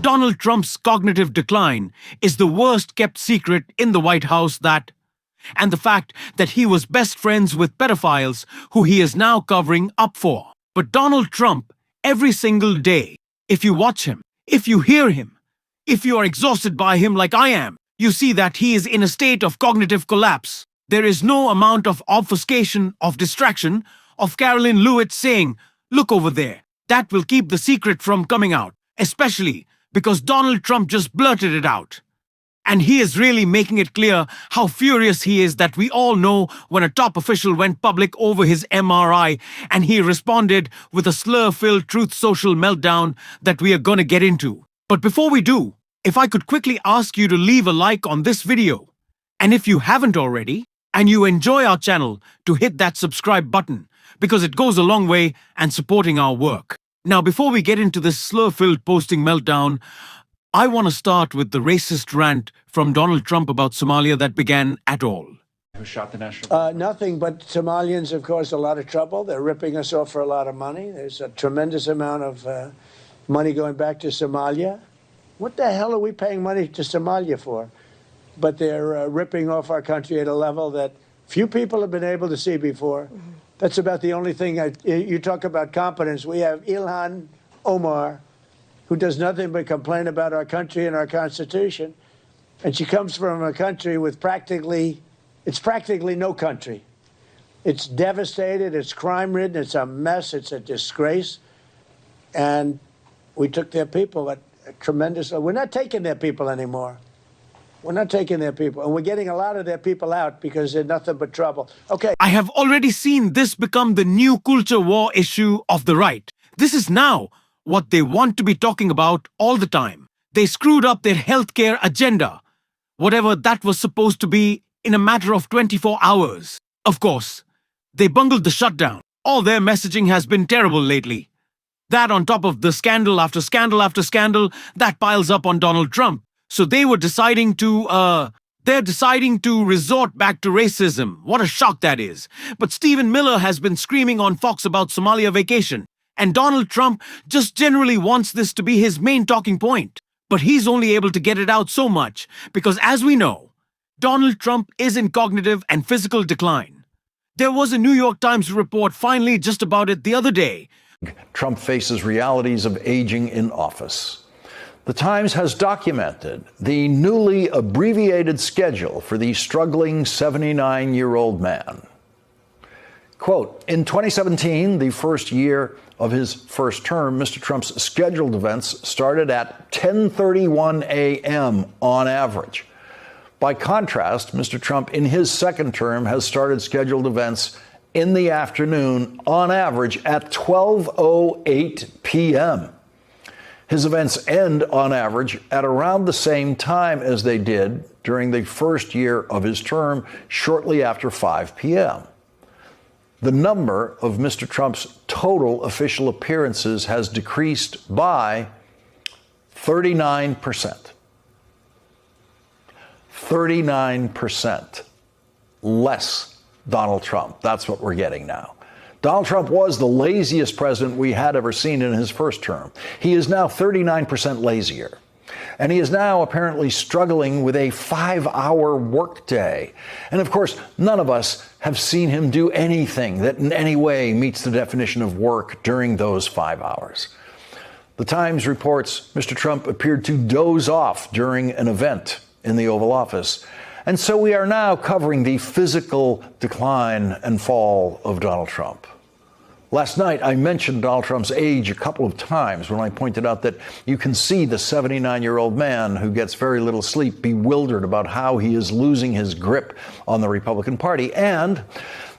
Donald Trump's cognitive decline is the worst kept secret in the White House, and the fact that he was best friends with pedophiles who he is now covering up for. But Donald Trump, every single day, if you watch him, if you hear him, if you are exhausted by him like I am, you see that he is in a state of cognitive collapse. There is no amount of obfuscation, of distraction, of Carolyn Lewitt saying, "Look over there," that will keep the secret from coming out, especially because Donald Trump just blurted it out. And he is really making it clear how furious he is that we all know when a top official went public over his MRI and he responded with a slur-filled truth social meltdown that we are going to get into. But before we do, if I could quickly ask you to leave a like on this video. And if you haven't already, and you enjoy our channel, to hit that subscribe button, because it goes a long way in supporting our work. Now, before we get into this slur-filled posting meltdown, I want to start with the racist rant from Donald Trump about Somalia that began at all. Who shot the national? Nothing but Somalians, of course, a lot of trouble. They're ripping us off for a lot of money. There's a tremendous amount of money going back to Somalia. What the hell are we paying money to Somalia for? But they're ripping off our country at a level that few people have been able to see before. That's about the only thing. You talk about competence. We have Ilhan Omar, who does nothing but complain about our country and our Constitution. And she comes from a country with practically no country. It's devastated, it's crime-ridden, it's a mess, it's a disgrace. And we took their people at a tremendous... We're not taking their people anymore. We're not taking their people. And we're getting a lot of their people out because they're nothing but trouble. Okay. I have already seen this become the new culture war issue of the right. This is now what they want to be talking about all the time. They screwed up their healthcare agenda, whatever that was supposed to be, in a matter of 24 hours. Of course, they bungled the shutdown. All their messaging has been terrible lately. That on top of the scandal after scandal after scandal, that piles up on Donald Trump. So they're deciding to resort back to racism. What a shock that is. But Stephen Miller has been screaming on Fox about Somalia vacation. And Donald Trump just generally wants this to be his main talking point. But he's only able to get it out so much because, as we know, Donald Trump is in cognitive and physical decline. There was a New York Times report finally just about it the other day. Trump faces realities of aging in office. The Times has documented the newly abbreviated schedule for the struggling 79-year-old man. Quote, in 2017, the first year of his first term, Mr. Trump's scheduled events started at 10:31 a.m. on average. By contrast, Mr. Trump in his second term has started scheduled events in the afternoon on average at 12:08 p.m. His events end on average at around the same time as they did during the first year of his term, shortly after 5 p.m. The number of Mr. Trump's total official appearances has decreased by 39%. 39% less Donald Trump. That's what we're getting now. Donald Trump was the laziest president we had ever seen in his first term. He is now 39% lazier. And he is now apparently struggling with a 5-hour workday. And of course, none of us have seen him do anything that in any way meets the definition of work during those 5 hours. The Times reports Mr. Trump appeared to doze off during an event in the Oval Office. And so we are now covering the physical decline and fall of Donald Trump. Last night, I mentioned Donald Trump's age a couple of times when I pointed out that you can see the 79-year-old man who gets very little sleep bewildered about how he is losing his grip on the Republican Party. And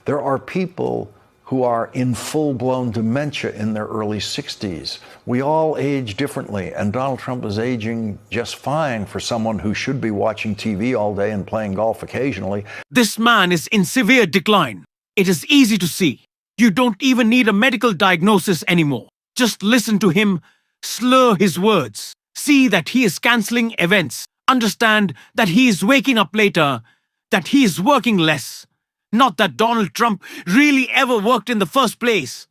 there are people who are in full-blown dementia in their early 60s. We all age differently, and Donald Trump is aging just fine for someone who should be watching TV all day and playing golf occasionally. This man is in severe decline. It is easy to see. You don't even need a medical diagnosis anymore. Just listen to him slur his words. See that he is canceling events. Understand that he is waking up later, that he is working less. Not that Donald Trump really ever worked in the first place.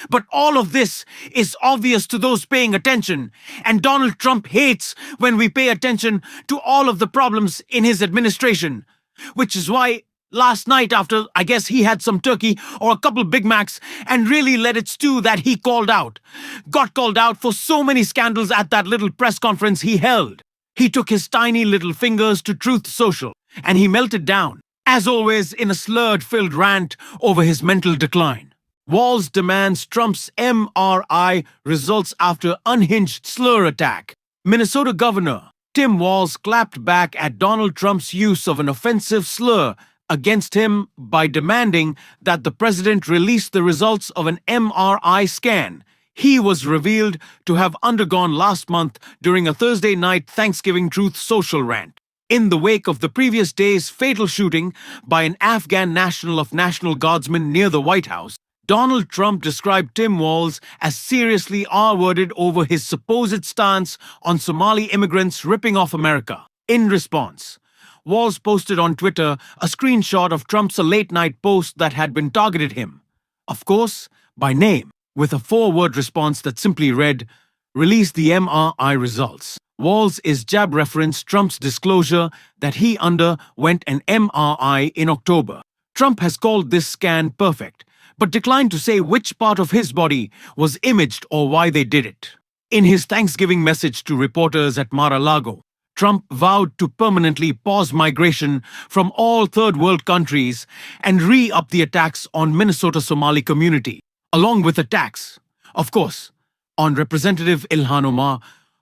But all of this is obvious to those paying attention, and Donald Trump hates when we pay attention to all of the problems in his administration, which is why last night, after I guess he had some turkey or a couple Big Macs and really let it stew, that he got called out for so many scandals at that little press conference he held. He took his tiny little fingers to Truth Social and he melted down, as always, in a slurred-filled rant over his mental decline. Walz demands Trump's MRI results after unhinged slur attack. Minnesota Governor Tim Walz clapped back at Donald Trump's use of an offensive slur against him by demanding that the president release the results of an MRI scan he was revealed to have undergone last month during a Thursday night Thanksgiving Truth Social rant. In the wake of the previous day's fatal shooting by an Afghan national of National Guardsmen near the White House, Donald Trump described Tim Walz as seriously R-worded over his supposed stance on Somali immigrants ripping off America. In response, Walz posted on Twitter a screenshot of Trump's late-night post that had been targeted him, of course, by name, with a 4-word response that simply read, "Release the MRI results." Walz's jab referenced Trump's disclosure that he underwent an MRI in October. Trump has called this scan perfect, but declined to say which part of his body was imaged or why they did it. In his Thanksgiving message to reporters at Mar-a-Lago, Trump vowed to permanently pause migration from all third-world countries and re-up the attacks on Minnesota Somali community, along with attacks, of course, on Representative Ilhan Omar,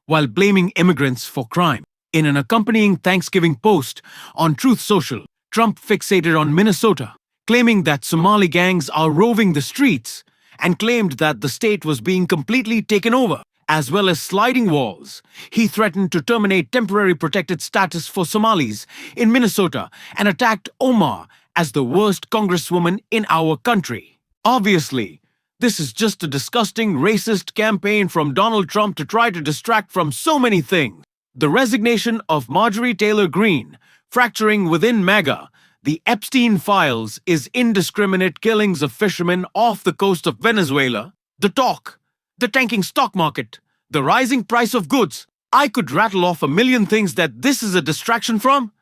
while blaming immigrants for crime. In an accompanying Thanksgiving post on Truth Social, Trump fixated on Minnesota, claiming that Somali gangs are roving the streets, and claimed that the state was being completely taken over, as well as sliding walls. He threatened to terminate temporary protected status for Somalis in Minnesota and attacked Omar as the worst congresswoman in our country. Obviously, this is just a disgusting racist campaign from Donald Trump to try to distract from so many things. The resignation of Marjorie Taylor Greene, fracturing within MAGA, the epsteinfiles is indiscriminate killings of fishermen off the coast of Venezuela, the tanking stock market, the rising price of goods. I could rattle off a million things that this is a distraction from,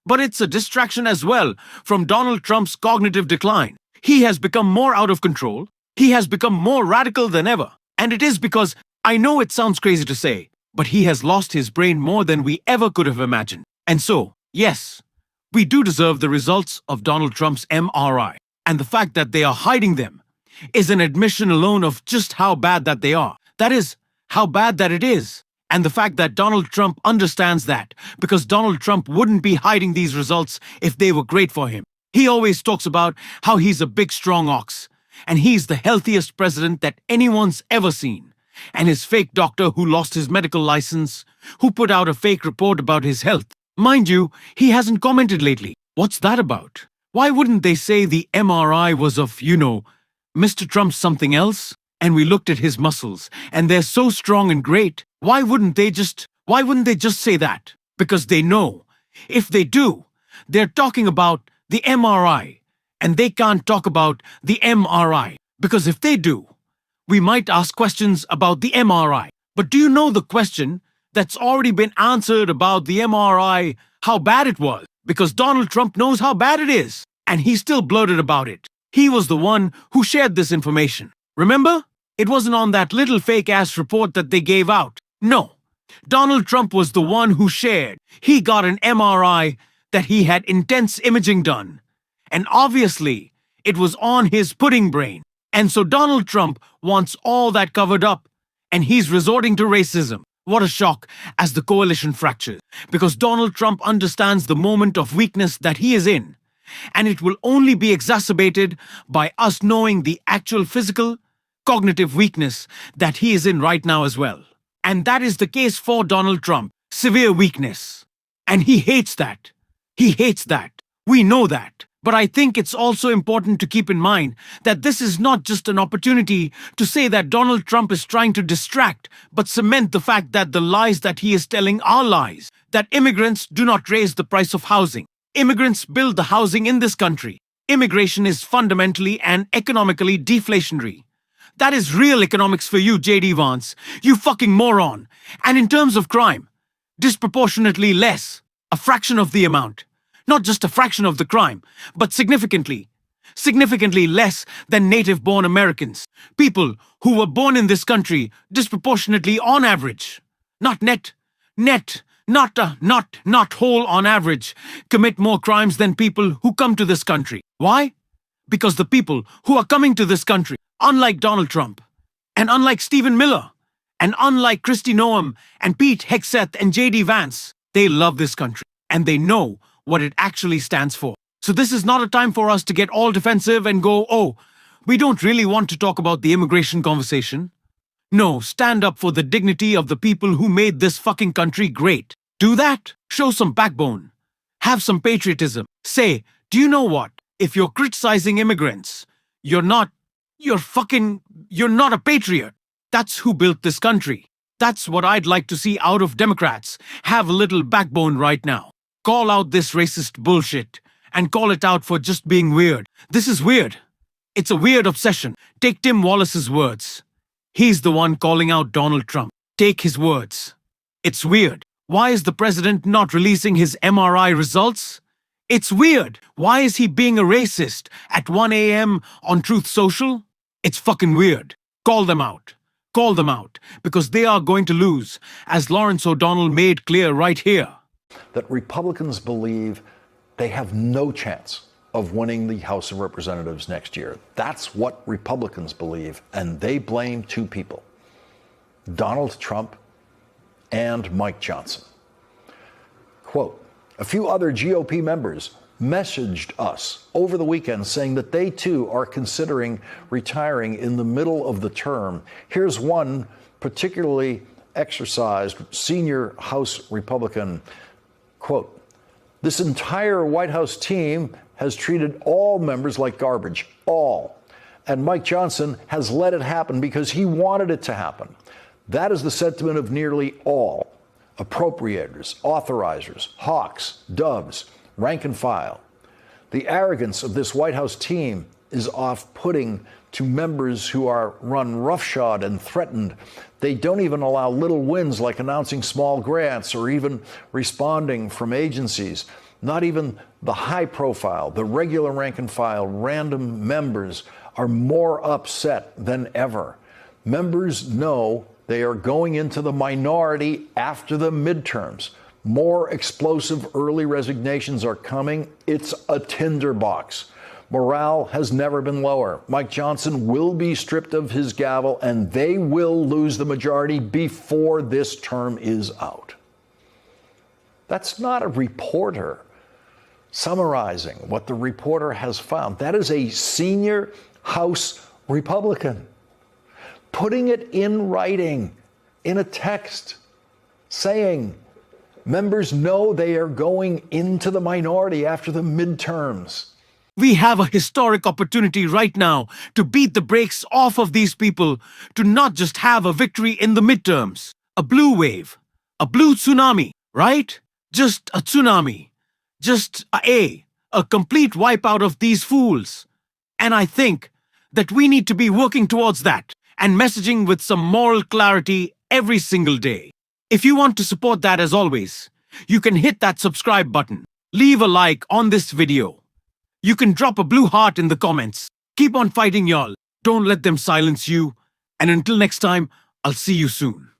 but it's a distraction as well from Donald Trump's cognitive decline. He has become more out of control. He has become more radical than ever. And it is because, I know it sounds crazy to say, but he has lost his brain more than we ever could have imagined. And so, yes, we do deserve the results of Donald Trump's MRI. And the fact that they are hiding them is an admission alone of just how bad that they are. That is, how bad that it is. And the fact that Donald Trump understands that, because Donald Trump wouldn't be hiding these results if they were great for him. He always talks about how he's a big, strong ox, and he's the healthiest president that anyone's ever seen. And his fake doctor who lost his medical license, who put out a fake report about his health. Mind you, he hasn't commented lately. What's that about? Why wouldn't they say the MRI was of, Mr. Trump's something else? And we looked at his muscles, and they're so strong and great. Why wouldn't they just say that? Because they know, if they do, they're talking about the MRI, and they can't talk about the MRI. Because if they do, we might ask questions about the MRI. But do you know the question that's already been answered about the MRI, how bad it was? Because Donald Trump knows how bad it is, and he still blurted about it. He was the one who shared this information. Remember? It wasn't on that little fake-ass report that they gave out. No. Donald Trump was the one who shared. He got an MRI that he had intense imaging done. And obviously, it was on his pudding brain. And so Donald Trump wants all that covered up. And he's resorting to racism. What a shock as the coalition fractures. Because Donald Trump understands the moment of weakness that he is in. And it will only be exacerbated by us knowing the actual physical, cognitive weakness that he is in right now as well. And that is the case for Donald Trump. Severe weakness. And he hates that. He hates that. We know that. But I think it's also important to keep in mind that this is not just an opportunity to say that Donald Trump is trying to distract, but cement the fact that the lies that he is telling are lies. That immigrants do not raise the price of housing. Immigrants build the housing in this country. Immigration is fundamentally and economically deflationary. That is real economics for you, J.D. Vance. You fucking moron. And in terms of crime, disproportionately less. A fraction of the amount. Not just a fraction of the crime, but significantly less than native-born Americans. People who were born in this country disproportionately on average. Not not whole on average, commit more crimes than people who come to this country. Why? Because the people who are coming to this country, unlike Donald Trump, and unlike Stephen Miller, and unlike Kristi Noem and Pete Hegseth and J.D. Vance, they love this country, and they know what it actually stands for. So this is not a time for us to get all defensive and go, oh, we don't really want to talk about the immigration conversation. No, stand up for the dignity of the people who made this fucking country great. Do that. Show some backbone. Have some patriotism. Say, do you know what? If you're criticizing immigrants, you're not a patriot. That's who built this country. That's what I'd like to see out of Democrats. Have a little backbone right now. Call out this racist bullshit and call it out for just being weird. This is weird. It's a weird obsession. Take Tim Wallace's words. He's the one calling out Donald Trump. Take his words. It's weird. Why is the president not releasing his MRI results? It's weird. Why is he being a racist at 1 a.m. on Truth Social? It's fucking weird. Call them out. Call them out, because they are going to lose, as Lawrence O'Donnell made clear right here. That Republicans believe they have no chance of winning the House of Representatives next year. That's what Republicans believe, and they blame two people, Donald Trump and Mike Johnson. Quote, a few other GOP members messaged us over the weekend saying that they too are considering retiring in the middle of the term. Here's one particularly exercised senior House Republican. Quote, this entire White House team has treated all members like garbage, all. And Mike Johnson has let it happen because he wanted it to happen. That is the sentiment of nearly all appropriators, authorizers, hawks, doves, rank and file. The arrogance of this White House team is off-putting to members who are run roughshod and threatened. They don't even allow little wins like announcing small grants or even responding from agencies. Not even the high profile, the regular rank and file, random members are more upset than ever. Members know they are going into the minority after the midterms. More explosive early resignations are coming. It's a tinderbox. Morale has never been lower. Mike Johnson will be stripped of his gavel, and they will lose the majority before this term is out. That's not a reporter summarizing what the reporter has found. That is a senior House Republican putting it in writing, in a text, saying members know they are going into the minority after the midterms. We have a historic opportunity right now to beat the brakes off of these people, to not just have a victory in the midterms, a blue wave, a blue tsunami, right? Just a tsunami, just a complete wipeout of these fools. And I think that we need to be working towards that and messaging with some moral clarity every single day. If you want to support that, as always, you can hit that subscribe button, leave a like on this video. You can drop a blue heart in the comments. Keep on fighting, y'all. Don't let them silence you. And until next time, I'll see you soon.